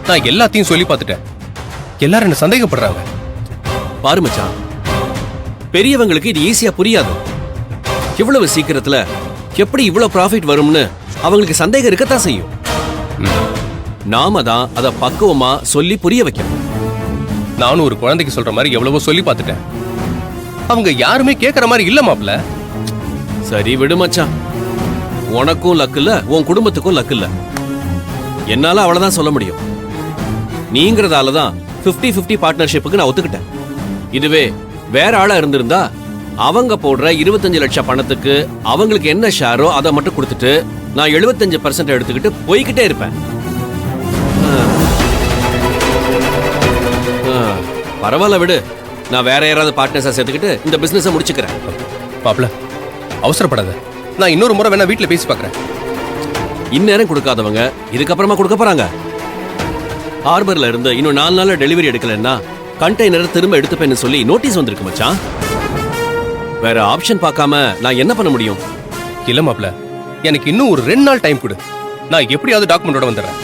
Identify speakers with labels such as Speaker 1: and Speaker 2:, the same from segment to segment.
Speaker 1: நான் எல்லாத்தையும் சொல்லி பார்த்துட்டேன். எல்லாரும் என்ன சந்தேகப்படுறாங்க.
Speaker 2: பாரு மச்சான், பெரியவங்களுக்கு இது ஈஸியா புரியாது. இவ்வளவு சீக்கிரத்துல எப்படி இவ்வளவு ப்ராஃபிட் வரும்னு அவங்களுக்கு சந்தேகம் இருக்கத்தான் செய்யும். நாம தான் அதை பக்குவமா சொல்லி புரிய வைக்கணும்.
Speaker 1: நானும் ஒரு குழந்தைக்கு சொல்ற மாதிரி எவ்வளவோ சொல்லி பார்த்துட்டேன். அவங்க யாருமே கேட்கற மாதிரி இல்ல மாப்ள.
Speaker 2: சரி விடு மச்சான், உனக்கும் லக்கு இல்ல, உன் குடும்பத்துக்கும் லக்கு இல்ல. என்னால அவ்வளவுதான் சொல்ல முடியும். நீங்கிறதாலதான் 50-50 பார்ட்னர்ஷிப்புக்கு நான் ஒத்துக்கிட்டேன். இதுவே வேற ஆளா இருந்திருந்தா அவங்க போடுற 25 லட்சம் பணத்துக்கு அவங்களுக்கு என்ன ஷேரோ அதை மட்டும் கொடுத்துட்டு நான் 75% எடுத்துக்கிட்டு போய்கிட்டே இருப்பேன். பரவாயில்ல விடு, நான் வேற யாராவது பார்ட்னர்ஸா சேர்த்துக்கிட்டு இந்த பிசினஸை முடிச்சுக்கிறேன்.
Speaker 1: மாப்ள அவசரப்படாத, நான் இன்னொரு முறை வேணா வீட்டுல பேசி பார்க்கறேன்.
Speaker 2: இந்நேரம் கொடுக்காதவங்க இதுக்கப்புறமா கொடுக்க போறாங்க. ஹார்பர்ல இருந்து இன்னும் 4 நாள்ல டெலிவரி எடுக்கலன்னா கண்டெய்னர் திரும்ப எடுத்துப்பேன்னு சொல்லி நோட்டீஸ் வந்திருக்கு மச்சான். வேற ஆப்ஷன் பார்க்காம நான் என்ன பண்ண முடியும்?
Speaker 1: இல்ல மாப்ள, எனக்கு இன்னும் ஒரு 2 நாள் டைம் கொடு. நான் எப்படியாவது டாக்குமெண்டோட வந்துடுறேன்.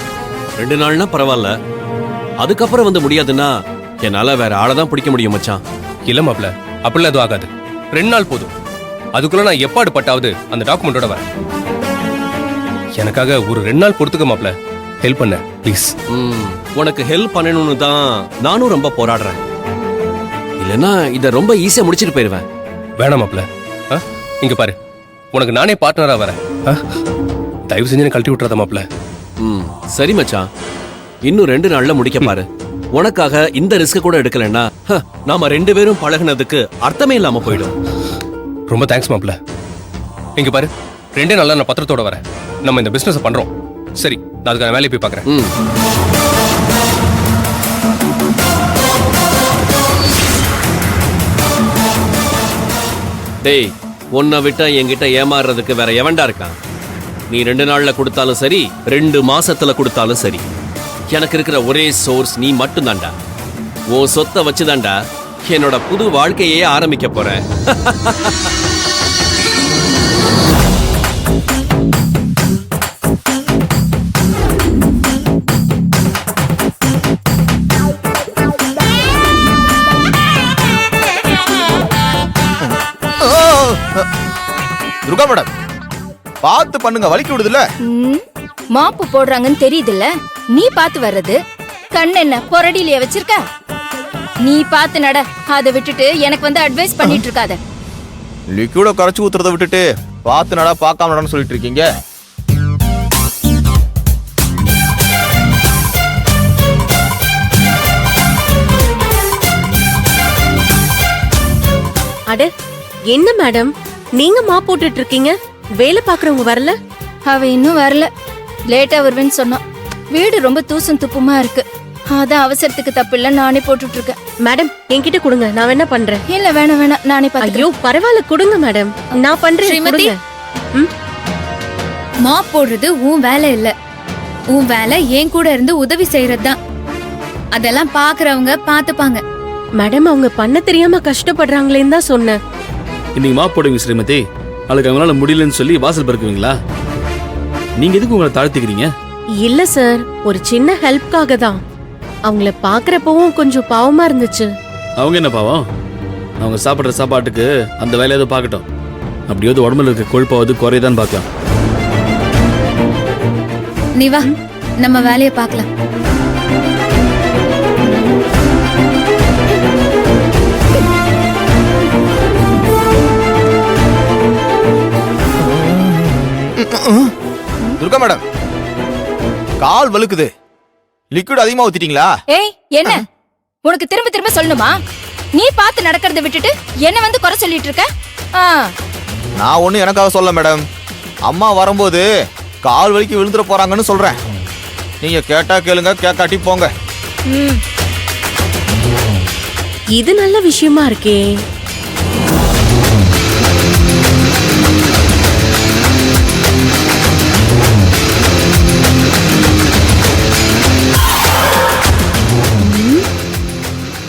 Speaker 2: 2 நாள்னா பரவாயில்ல, அதுக்கப்புறம் வந்து முடியாதுன்னா என்னால வேற ஆளை தான் பிடிக்க முடியும் மச்சான்.
Speaker 1: இல்ல மாப்ள, அப்படிலாம் எதுவும் ஆகாது. 2 நாள் போதும். அதுக்குள்ள நான் எப்பாடு பட்டாவது அந்த டாக்குமெண்டோட வரேன். எனக்காக ஒரு 2 நாள் பொறுத்துக்க மாப்ள, ஹெல்ப் பண்ண ப்ளீஸ்.
Speaker 2: உனக்கு ஹெல்ப் பண்ணணும்னு தான் நானும் ரொம்ப போராடுறேன். இல்லைன்னா இதை ரொம்ப ஈஸியா முடிச்சிட்டு போயிருவேன்.
Speaker 1: வேணாம் மாப்ள, இங்க பாரு, உனக்கு நானே பார்ட்னரா வரேன். தயவு செஞ்சு கழட்டி விட்டுறத மாப்ள.
Speaker 2: சரி மச்சான், இன்னும் 2 நாள்ல முடிக்க பாரு. உனக்காக இந்த ரிஸ்க் கூட எடுக்கலன்னா நாம 2 பேரும் பழகுனதுக்கு அர்த்தமே இல்லாம போயிடும்.
Speaker 1: ரொம்ப தேங்க்ஸ் மாப்ள. இங்க பாரு, 2 நாள்ல நான் பத்திரத்தோட வரேன். நம்ம இந்த பிசினஸ் பண்றோம். சரி, நான் அதுக்கான வேலையை போய் பார்க்கறேன்.
Speaker 2: டேய், உன்னை விட்டா என்கிட்ட ஏமாறுறதுக்கு வேற எவன்டா இருக்கான்? நீ 2 நாள்ல கொடுத்தாலும் சரி, 2 மாசத்துல கொடுத்தாலும் சரி, எனக்கு இருக்கிற ஒரே சோர்ஸ் நீ மட்டும் தான்டா. உன் சொத்தை வச்சுதான்டா என்னோட புது வாழ்க்கையே ஆரம்பிக்க போறேன்.
Speaker 3: துர்கா மேடம், பார்த்து பண்ணுங்க, வலிக்கு விடுதுல.
Speaker 4: மாப்பு போடுறாங்கன்னு தெரியுதுல்ல, நீ பார்த்து வர்றது கண் என்ன பொரடியிலேயே வச்சிருக்க? நீ பார்த்து நட, அதை விட்டுட்டு எனக்கு வந்து அட்வைஸ் பண்ணிட்டு இருக்காத.
Speaker 3: லிக்விட கரைச்சு ஊத்துறத விட்டுட்டு பார்த்து நடா, பார்க்காம நடன்னு சொல்லிட்டு இருக்கீங்க.
Speaker 5: அட என்ன மேடம், நீங்க மாப் போட்டுட்டு இருக்கீங்க, வேலை பாக்குறவங்க வரல?
Speaker 4: அவ இன்னும் வரல, லேட்டா வருவேன்னு சொன்னான். வீடு ரொம்ப தூசும் துப்புமா இருக்கு, அதான் அவசரத்துக்கு தப்பு இல்ல, நானே போட்டுட்டு இருக்கேன்.
Speaker 5: மேடம் என்கிட்ட கொடுங்க, நான் என்ன பண்றேன்.
Speaker 4: இல்ல வேணாம் வேணாம், நானே பாத்துக்கிறேன்.
Speaker 5: ஐயோ பரவாயில்ல, கொடுங்க மேடம், நான் பண்றேன்.
Speaker 6: ஸ்ரீமதி, மாப் போடுறது உன் வேலை இல்ல, உன் வேலை என் கூட இருந்து உதவி செய்யறதுதான். அதெல்லாம் பாக்குறவங்க பாத்துப்பாங்க.
Speaker 5: மேடம் அவங்க பண்ண தெரியாம கஷ்டப்படுறாங்களேன்னு தான் சொன்னேன்.
Speaker 7: இன்னைக்கு மாப் போடுவீங்க ஸ்ரீமதி, நாளைக்கு அவங்களால முடியலன்னு சொல்லி வாசல் பறக்குவீங்களா? நீங்க எதுக்கு உங்களை தாழ்த்திக்கிறீங்க?
Speaker 5: இல்ல சார், ஒரு சின்ன ஹெல்ப்காக தான். அவங்கள பாக்குறப்பவும் கொஞ்சம் பாவமா இருந்துச்சு.
Speaker 7: அவங்க என்ன பாவம்? அவங்க சாப்பிட்ற சாப்பாட்டுக்கு அந்த வேலையாவது பார்க்கட்டும். அப்படியாவது உடம்புல இருக்க கொழுப்பாவது குறையதான் பார்க்கலாம்.
Speaker 6: நீ வா, நம்ம வேலையை பார்க்கலாம்.
Speaker 3: துர்கா மேடம், கால் வலுக்குது. லிக்விட் அதிகமா ஊத்திட்டீங்களா?
Speaker 4: ஏய் என்ன உனக்கு திரும்ப திரும்ப சொல்லணுமா? நீ பார்த்து நடக்கிறத விட்டுட்டு என்ன வந்து குறை சொல்லிட்டு இருக்க?
Speaker 3: நான் ஒண்ணு எனக்காக சொல்ல மேடம், அம்மா வரும்போது கால் வலிக்கு விழுந்துட போறாங்கன்னு சொல்றேன். நீங்க கேட்டா கேளுங்க, கேட்காட்டி போங்க.
Speaker 5: இது நல்ல விஷயமா இருக்கே.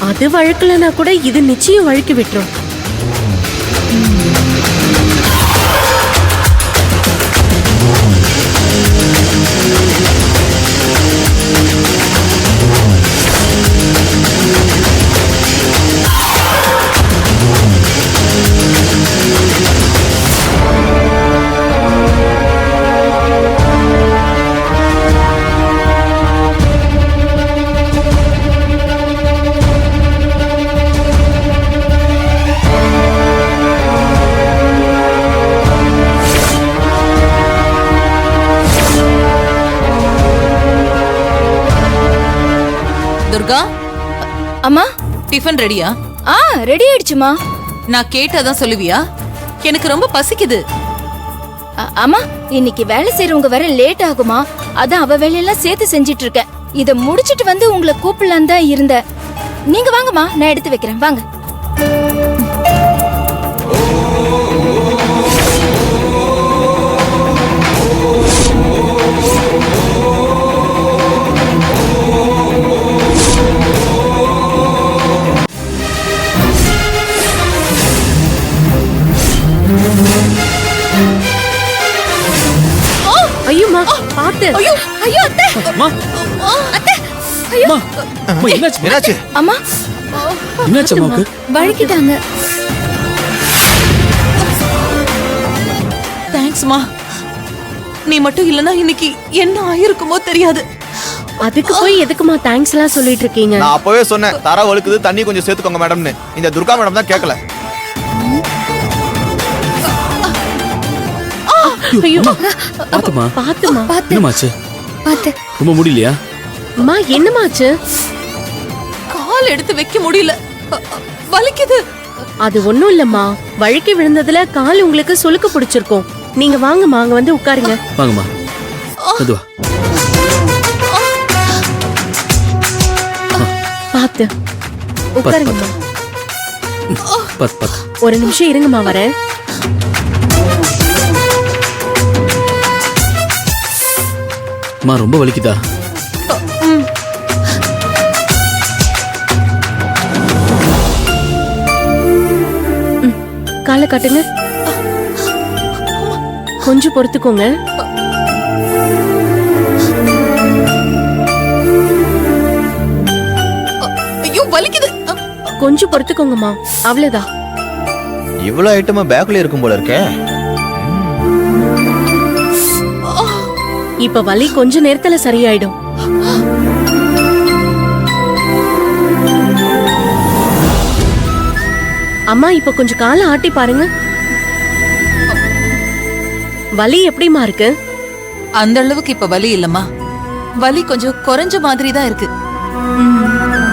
Speaker 5: அது வழுக்கலனா கூட இது நிச்சயம் வழுக்கி விட்டுரும்.
Speaker 8: துர்கா,
Speaker 4: அம்மா
Speaker 8: டிஃபன் ரெடியா?
Speaker 4: ஆ ரெடி ஆயிடுச்சுமா.
Speaker 8: நான் கேட்டாதான் சொல்லுவியா? எனக்கு ரொம்ப பசிக்குது.
Speaker 4: அம்மா இன்னைக்கு வேலை செய்யறவங்க வர லேட் ஆகுமா, அதான் அவ வேலையெல்லாம் சேர்த்து செஞ்சிட்டு இருக்கேன். இத முடிச்சிட்டு வந்து உங்களை கூப்பிடலாம் தான் இருந்தேன். நீங்க வாங்கம்மா, நான் எடுத்து வைக்கிறேன், வாங்க.
Speaker 5: ஐயோமா பாத்து.
Speaker 4: ஐயோ ஐயோ அத்தை,
Speaker 7: அம்மா
Speaker 4: அத்தை, ஐயோ
Speaker 7: அம்மா அம்மா, என்னாச்சு
Speaker 3: என்னாச்சு?
Speaker 4: அம்மா
Speaker 7: என்னாச்சு அம்மாவுக்கு?
Speaker 6: வழுக்கிட்டாங்க.
Speaker 8: தேங்க்ஸ்மா. நீ மட்டும் இல்லனா இன்னைக்கு என்ன ஆயிருக்குமோ தெரியாது.
Speaker 5: அதுக்கு போய் எதுக்குமா தேங்க்ஸ் எல்லாம் சொல்லிட்டு இருக்கீங்க?
Speaker 3: நான் அப்பவே சொன்னேன் தர வழுக்குது, தண்ணி கொஞ்சம் சேர்த்துக்கோங்க மேடம்னு. இந்த துர்கா மேடம் தான் கேட்கல.
Speaker 5: ஐயோ
Speaker 7: பாத்துமா
Speaker 5: பாத்துமா.
Speaker 7: என்னமாச்சு?
Speaker 6: பாத்து.
Speaker 7: ரொம்ப முடியலையா?
Speaker 5: அம்மா என்னமாச்சு?
Speaker 8: கால் எடுத்து வைக்க முடியல. வலிக்குது.
Speaker 5: அது ஒண்ணும் இல்லம்மா, வழுக்கி விழுந்ததுல கால் உங்களுக்கு சுளுக்கு பிடிச்சிருக்கும். நீங்க வாங்கம்மா, அங்க வந்து உட்காருங்க.
Speaker 7: வாங்கம்மா, மெதுவா.
Speaker 5: பாத்து உட்காருங்கம்மா.
Speaker 7: பாத்து பாத்து.
Speaker 5: ஒரு நிமிஷம் இருங்கம்மா, வரேன்.
Speaker 7: அம்மா ரொம்ப வலிக்குதா?
Speaker 5: காலை காட்டுங்க. கொஞ்சம் பொறுத்துக்கோங்க.
Speaker 8: ஐயோ வலிக்குது.
Speaker 5: கொஞ்சம் பொறுத்துக்கோங்கம்மா, அவ்வளவுதான்.
Speaker 3: இவ்வளவு ஐட்டமா பேக்ல இருக்கும் போல இருக்கே.
Speaker 5: இப்ப வலி கொஞ்ச நேரத்துல சரியாயிடும். அம்மா இப்ப கொஞ்சம் காலை ஆட்டி பாருங்க. வலி எப்படிமா இருக்கு?
Speaker 8: அந்த அளவுக்கு இப்ப வலி இல்லம்மா. வலி கொஞ்சம் குறைஞ்ச மாதிரி தான் இருக்கு.
Speaker 5: ம்.